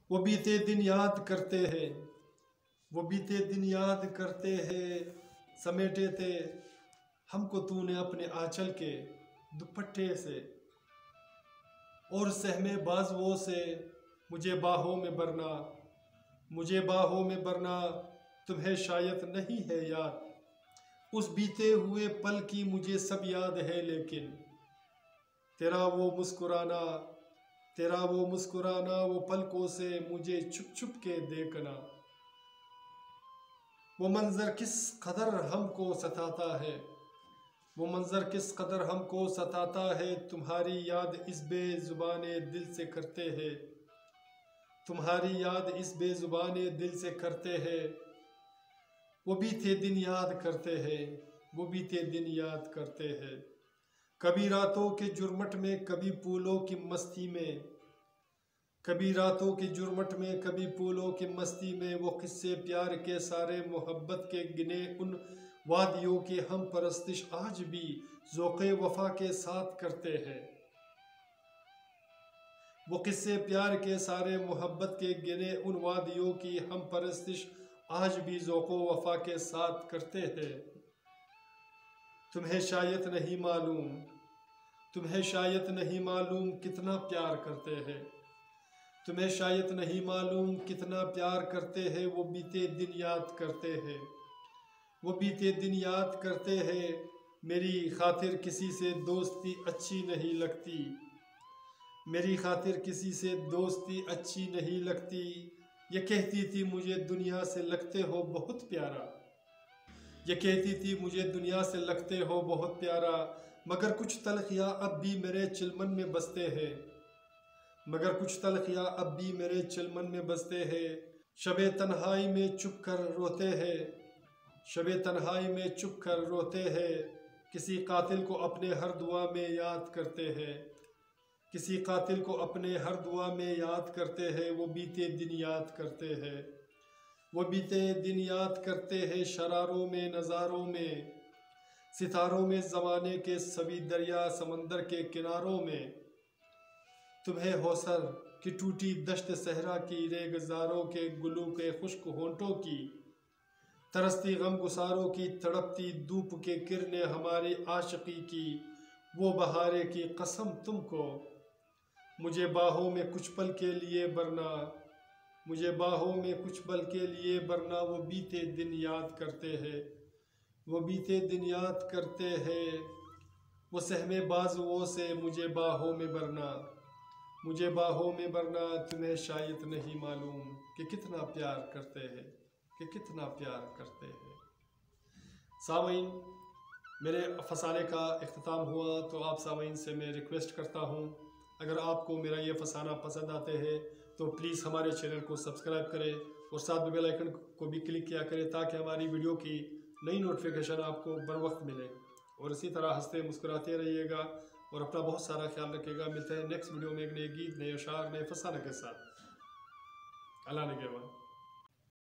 वो बीते दिन याद करते हैं, वो बीते दिन याद करते हैं, समेटे थे हमको तूने अपने आंचल के दुपट्टे से, और सहमे बाजुओं से मुझे बाहों में भरना, मुझे बाहों में भरना तुम्हें शायद नहीं है याद। उस बीते हुए पल की मुझे सब याद है, लेकिन तेरा वो मुस्कुराना, तेरा वो मुस्कुराना, वो पलकों से मुझे छुप छुप के देखना। वो मंजर किस कदर हमको सताता है, वो मंजर किस कदर हमको सताता है, तुम्हारी याद इस बेजुबाने दिल से करते हैं, तुम्हारी याद इस बेजुबाने दिल से करते हैं। वो बीते दिन याद करते हैं, वो बीते दिन याद करते हैं, कभी रातों के जुर्मट में, कभी फूलों की मस्ती में, कभी रातों की जुर्मट में, कभी फूलों की मस्ती में। वो किस्से प्यार के सारे मोहब्बत के गिने उन वादियों की हम परस्तिश आज भी ज़ौक़े वफा के साथ करते हैं। वो किस्से प्यार के सारे मोहब्बत के गिने उन वादियों की हम परस्तिश आज भी ज़ौक़ो वफा के साथ करते हैं। तुम्हें शायद नहीं मालूम, तुम्हें शायद नहीं मालूम कितना प्यार करते हैं, तुम्हें शायद नहीं मालूम कितना प्यार करते हैं। वो बीते दिन याद करते हैं, वो बीते दिन याद करते हैं, मेरी खातिर किसी से दोस्ती अच्छी नहीं लगती, मेरी खातिर किसी से दोस्ती अच्छी नहीं लगती। ये कहती थी मुझे दुनिया से लगते हो बहुत प्यारा, ये कहती थी मुझे दुनिया से लगते हो बहुत प्यारा, मगर कुछ तलखियाँ अब भी मेरे चिलमन में बसते हैं, मगर कुछ तलखियाँ अब भी मेरे चिलमन में बसते हैं। शबे तन्हाई में चुप कर रोते हैं, शबे तन्हाई में चुप कर रोते हैं, किसी कातिल को अपने हर दुआ में याद करते हैं, किसी कातिल को अपने हर दुआ में याद करते हैं। वो बीते दिन याद करते हैं, वो बीते दिन याद करते हैं, शरारों में, नज़ारों में, सितारों में, ज़माने के सभी दरिया समंदर के किनारों में। तुम्हें हौसर की टूटी दश्त सहरा की, रेगजारों के गुलू के खुश्क होंठों की, तरसती गम गुसारों की, तड़पती धूप के किरने हमारी आशिकी की। वो बहारे की कसम तुमको मुझे बाहों में कुछ पल के लिए भरना, मुझे बाहों में कुछ पल के लिए भरना। वो बीते दिन याद करते हैं, वो बीते दिन याद करते हैं, वो सहमे बाजुओं से मुझे बाहों में भरना, मुझे बाहों में भरना। तुम्हें शायद नहीं मालूम कि कितना प्यार करते हैं, कि कितना प्यार करते हैं। सामीन, मेरे फसाने का इख्तिताम हुआ, तो आप सामीन से मैं रिक्वेस्ट करता हूँ, अगर आपको मेरा ये फसाना पसंद आते हैं तो प्लीज़ हमारे चैनल को सब्सक्राइब करें और साथ में बेल आइकन को भी क्लिक किया करें, ताकि हमारी वीडियो की नई नोटिफिकेशन आपको बर वक्त मिले। और इसी तरह हंसते मुस्कुराते रहिएगा और अपना बहुत सारा ख्याल रखिएगा। मिलते हैं नेक्स्ट वीडियो में एक नए गीत, नए अशार, नए फसाने के साथ। अल्लाह ने